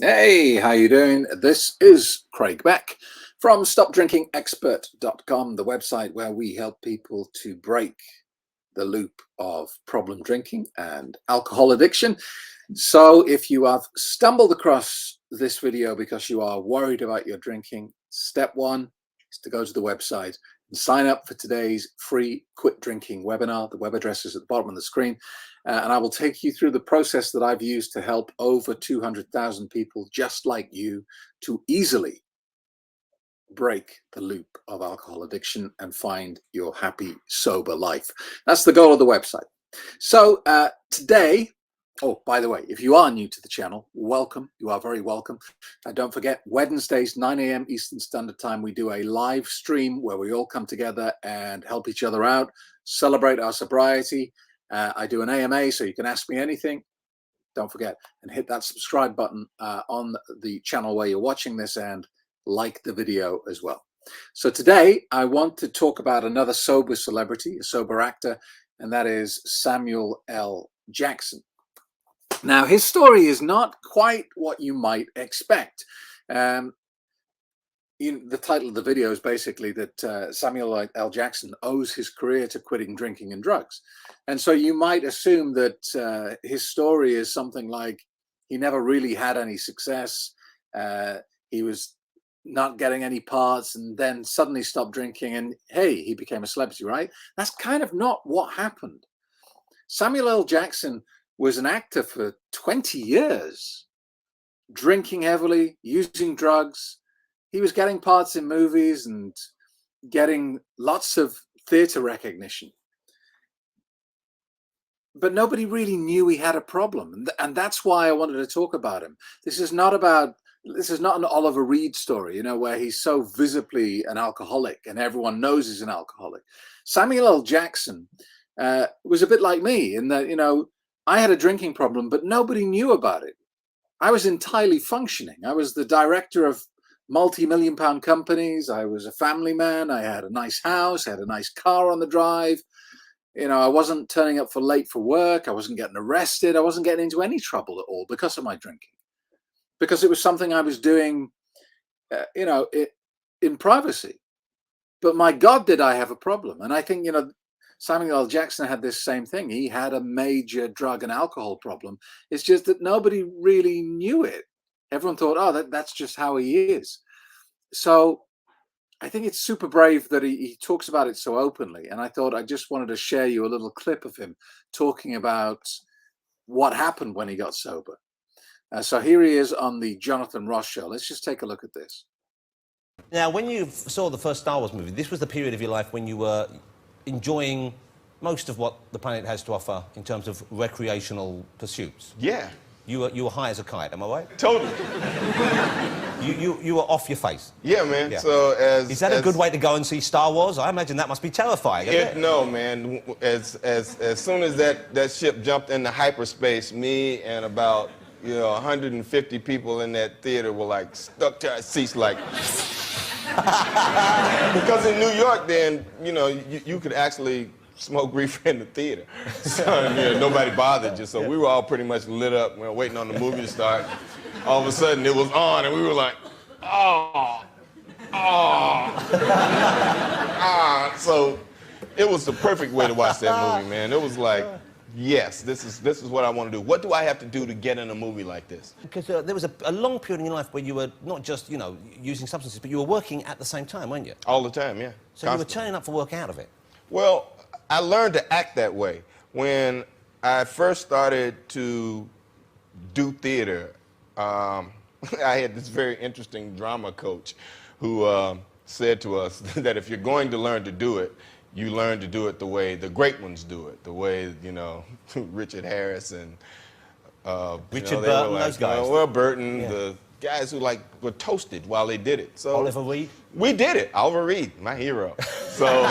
Hey, how you doing? This is Craig Beck from StopDrinkingExpert.com, the website where we help people to break the loop of problem drinking and alcohol addiction. So if you have stumbled across this video because you are worried about your drinking, step one is to go to the website and sign up for today's free quit drinking webinar. The web address is at the bottom of the screen. And I will take you through the process that I've used to help over 200,000 people just like you to easily break the loop of alcohol addiction and find your happy, sober life. That's the goal of the website. So today, oh, by the way, if you are new to the channel, welcome. You are very welcome. Don't forget, Wednesdays, 9 a.m. Eastern Standard Time, we do a live stream where we all come together and help each other out, celebrate our sobriety. I do an AMA, so you can ask me anything. Don't forget, and hit that subscribe button on the channel where you're watching this and like the video as well. So today I want to talk about another sober celebrity, a sober actor, and that is Samuel L. Jackson. Now, his story is not quite what you might expect. The title of the video is basically that Samuel L. Jackson owes his career to quitting drinking and drugs. And so you might assume that his story is something like he never really had any success. He was not getting any parts and then suddenly stopped drinking and hey, he became a celebrity, right? That's kind of not what happened. Samuel L. Jackson was an actor for 20 years, drinking heavily, using drugs. He was getting parts in movies and getting lots of theater recognition. But nobody really knew he had a problem. And that's why I wanted to talk about him. This is not an Oliver Reed story, where he's so visibly an alcoholic and everyone knows he's an alcoholic. Samuel L. Jackson was a bit like me in that, I had a drinking problem, but nobody knew about it. I was entirely functioning. I was the director of multi-million-pound companies. I was a family man. I had a nice house. I had a nice car on the drive. I wasn't turning up late for work. I wasn't getting arrested. I wasn't getting into any trouble at all because of my drinking. Because it was something I was doing, in privacy. But my God, did I have a problem. And I think, Samuel L. Jackson had this same thing. He had a major drug and alcohol problem. It's just that nobody really knew it. Everyone thought, oh, that's just how he is. So I think it's super brave that he talks about it so openly. And I thought I just wanted to share you a little clip of him talking about what happened when he got sober. So here he is on the Jonathan Ross show. Let's just take a look at this. Now, when you saw the first Star Wars movie, this was the period of your life when you were enjoying most of what the planet has to offer in terms of recreational pursuits. Yeah. You were high as a kite, am I right? Totally. You were off your face. Yeah, man. Yeah. So is that a good way to go and see Star Wars? I imagine that must be terrifying. Isn't it? No, man. As soon as that ship jumped into hyperspace, me and about 150 people in that theater were like stuck to our seats, like. Because in New York, then you could actually smoke reefer in the theater. So nobody bothered you. So we were all pretty much lit up. We were waiting on the movie to start. All of a sudden, it was on, and we were like, So it was the perfect way to watch that movie, man. It was like, yes, this is what I want to do. What do I have to do to get in a movie like this? Because there was a long period in your life where you were not just, using substances, but you were working at the same time, weren't you? All the time, yeah. So you were turning up for work out of it. Well, I learned to act that way. When I first started to do theater, I had this very interesting drama coach who said to us that if you're going to learn to do it, you learn to do it the way the great ones do it, the way, Richard Harris and Richard Burton, those guys. Well, Burton, yeah. The guys who were toasted while they did it. So Oliver Reed? We did it. Oliver Reed, my hero. So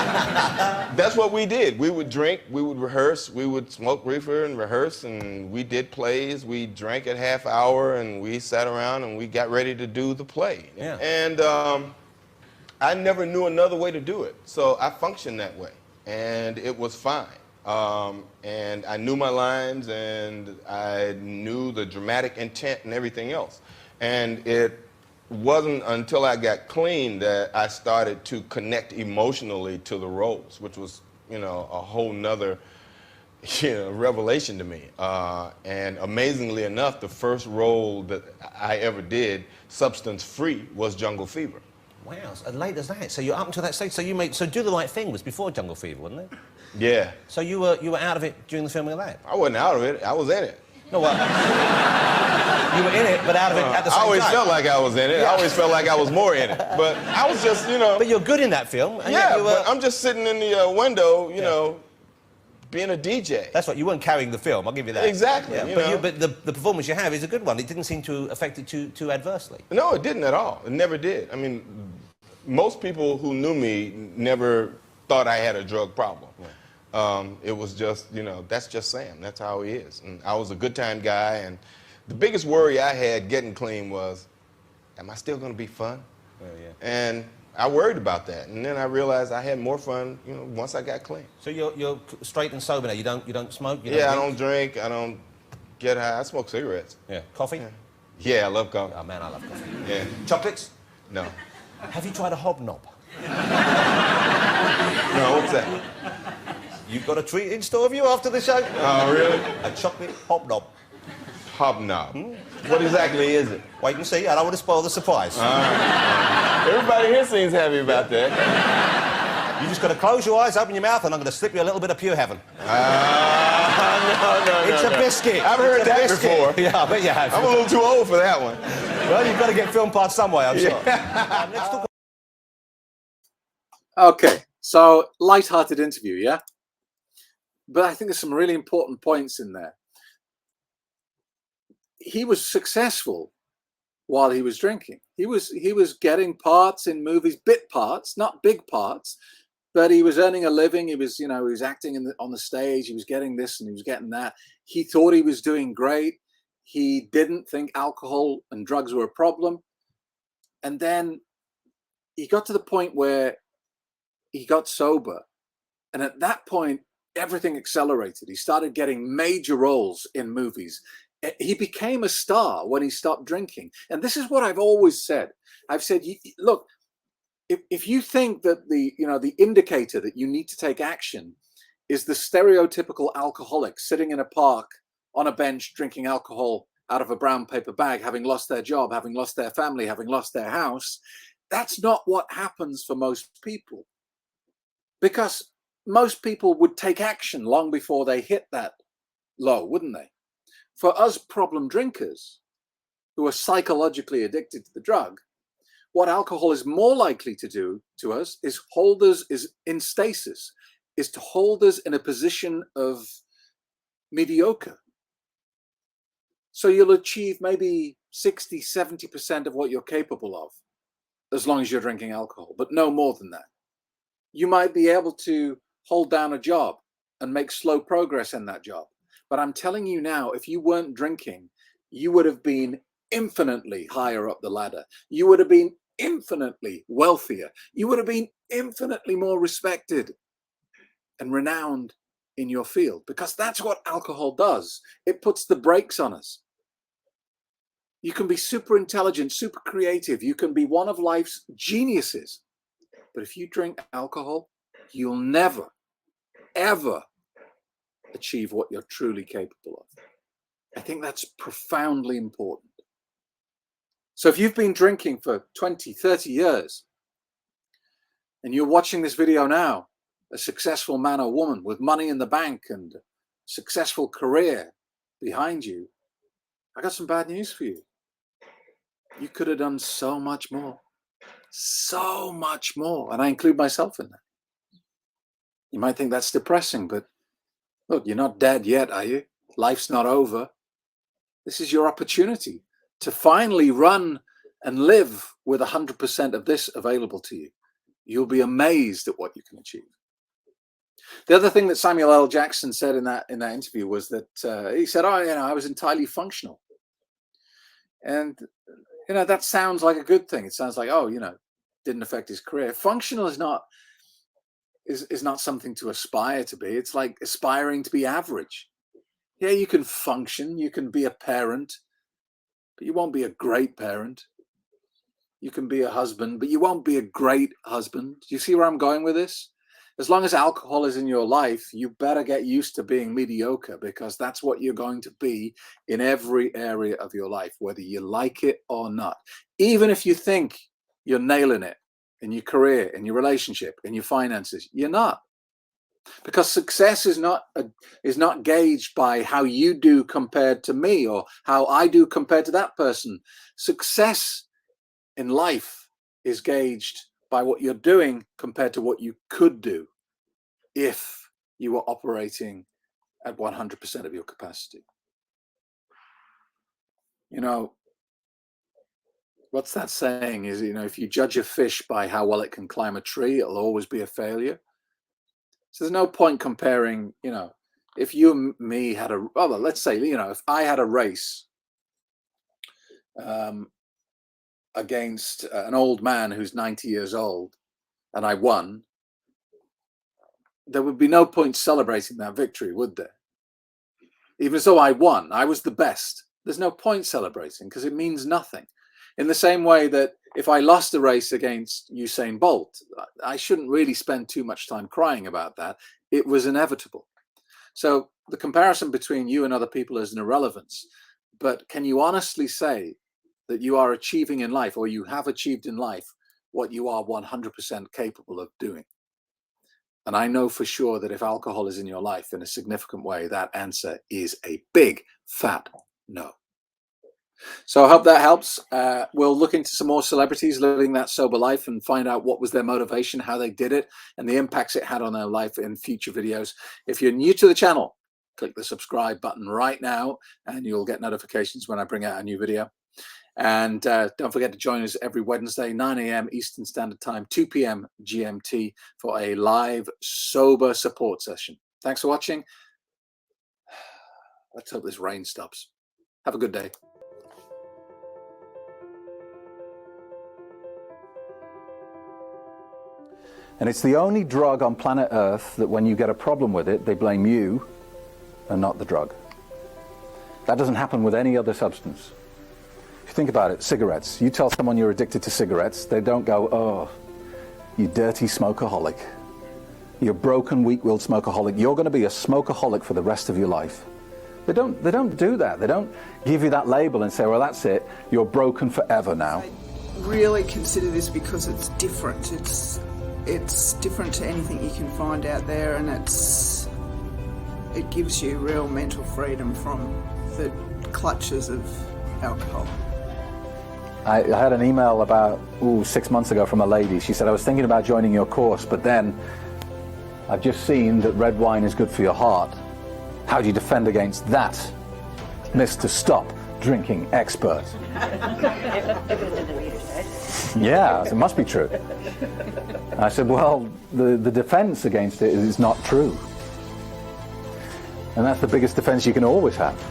that's what we did. We would drink, we would rehearse, we would smoke reefer and rehearse, and we did plays. We drank at half hour, and we sat around and we got ready to do the play. Yeah. And I never knew another way to do it, so I functioned that way, and it was fine. And I knew my lines, and I knew the dramatic intent and everything else. And it wasn't until I got clean that I started to connect emotionally to the roles, which was, you know, a whole nother revelation to me. And amazingly enough, the first role that I ever did, substance-free, was Jungle Fever. Wow, as late as that. So you're up until that stage. So Do the Right Thing was before Jungle Fever, wasn't it? Yeah. So you were out of it during the filming of that? I wasn't out of it. I was in it. No, what? You were in it, but out of it at the same time. I always felt like I was in it. Yeah. I always felt like I was more in it. But I was just, you know. But you're good in that film. And yeah, you were... but I'm just sitting in the window, you know, being a DJ. That's right. You weren't carrying the film. I'll give you that. Exactly. Yeah, but the performance you have is a good one. It didn't seem to affect it too adversely. No, it didn't at all. It never did. I mean, most people who knew me never thought I had a drug problem. Yeah. It was just, you know, that's just Sam. That's how he is. And I was a good time guy. And the biggest worry I had getting clean was, am I still going to be fun? Oh, yeah. And I worried about that. And then I realized I had more fun, you know, once I got clean. So you're straight and sober now. You don't smoke? I don't drink. I don't get high. I smoke cigarettes. Yeah. Coffee? Yeah, I love coffee. Oh, man, I love coffee. Yeah. Chocolates? No. Have you tried a hobnob? No, what's that? You've got a treat in store of you after the show. Oh, really? A chocolate hobnob. Hobnob. What exactly is it? Wait and see. I don't want to spoil the surprise. All right. Everybody here seems happy about that. You just got to close your eyes, open your mouth, and I'm going to slip you a little bit of pure heaven. No. It's a biscuit. I've heard that before. Yeah, I bet you have. I'm a little too old for that one. Well, you've got to get film parts some way, I'm sure. Let's talk. Okay, so light-hearted interview, yeah? But I think there's some really important points in there. He was successful while he was drinking. He was getting parts in movies, bit parts, not big parts, but he was earning a living. He was, he was acting on the stage. He was getting this and he was getting that. He thought he was doing great. He didn't think alcohol and drugs were a problem. And then he got to the point where he got sober. And at that point, everything accelerated. He started getting major roles in movies. He became a star when he stopped drinking. And this is what I've always said. I've said, look, if you think that the indicator that you need to take action is the stereotypical alcoholic sitting in a park on a bench drinking alcohol out of a brown paper bag, having lost their job, having lost their family, having lost their house, that's not what happens for most people. Because most people would take action long before they hit that low, wouldn't they? For us problem drinkers who are psychologically addicted to the drug, what alcohol is more likely to do to us is hold us in stasis, is to hold us in a position of mediocre. So you'll achieve maybe 60, 70% of what you're capable of as long as you're drinking alcohol, but no more than that. You might be able to hold down a job and make slow progress in that job. But I'm telling you now, if you weren't drinking, you would have been infinitely higher up the ladder. You would have been infinitely wealthier. You would have been infinitely more respected and renowned in your field, because that's what alcohol does. It puts the brakes on us. You can be super intelligent, super creative. You can be one of life's geniuses. But if you drink alcohol, you'll never, ever achieve what you're truly capable of. I think that's profoundly important. So if you've been drinking for 20, 30 years, and you're watching this video now, a successful man or woman with money in the bank and a successful career behind you, I got some bad news for you. You could have done so much more. So much more. And I include myself in that. You might think that's depressing, but look, you're not dead yet, are you? Life's not over. This is your opportunity to finally run and live with 100% of this available to you. You'll be amazed at what you can achieve. The other thing that Samuel L. Jackson said in that interview was that he said, I was entirely functional. And, that sounds like a good thing. It sounds like, didn't affect his career. Functional is not something to aspire to be. It's like aspiring to be average. Yeah, you can function. You can be a parent. but you won't be a great parent. You can be a husband, but you won't be a great husband. Do you see where I'm going with this? As long as alcohol is in your life, you better get used to being mediocre, because that's what you're going to be in every area of your life, whether you like it or not. Even if you think you're nailing it in your career, in your relationship, in your finances, you're not. Because success is not gauged by how you do compared to me or how I do compared to that person. Success in life is gauged by what you're doing compared to what you could do if you were operating at 100% of your capacity. You know, what's that saying is, you know, if you judge a fish by how well it can climb a tree, it'll always be a failure. So there's no point comparing, you know, if you and me had a, well, let's say, you know, if I had a race against an old man who's 90 years old and I won, there would be no point celebrating that victory, would there? Even though I won, I was the best. There's no point celebrating because it means nothing. In the same way that if I lost the race against Usain Bolt, I shouldn't really spend too much time crying about that. It was inevitable. So the comparison between you and other people is an irrelevance. But can you honestly say that you are achieving in life, or you have achieved in life, what you are 100% capable of doing? And I know for sure that if alcohol is in your life in a significant way, that answer is a big, fat no. So I hope that helps. We'll look into some more celebrities living that sober life and find out what was their motivation, how they did it, and the impacts it had on their life in future videos. If you're new to the channel, click the subscribe button right now, and you'll get notifications when I bring out a new video. And don't forget to join us every Wednesday, 9 a.m. Eastern Standard Time, 2 p.m. GMT, for a live sober support session. Thanks for watching. Let's hope this rain stops. Have a good day. And it's the only drug on planet Earth that when you get a problem with it, they blame you and not the drug. That doesn't happen with any other substance. If you think about it, cigarettes. You tell someone you're addicted to cigarettes, they don't go, oh, you dirty smokeaholic. You're broken, weak-willed smokeaholic. You're going to be a smokeaholic for the rest of your life. They don't do that. They don't give you that label and say, well, that's it. You're broken forever now. I really consider this because it's different. It's different to anything you can find out there, and it gives you real mental freedom from the clutches of alcohol. I had an email about 6 months ago from a lady. She said, I was thinking about joining your course, but then I've just seen that red wine is good for your heart. How do you defend against that, Mr. Stop Drinking Expert? Yeah, it must be true. I said, well, the defense against it is not true. And that's the biggest defense you can always have.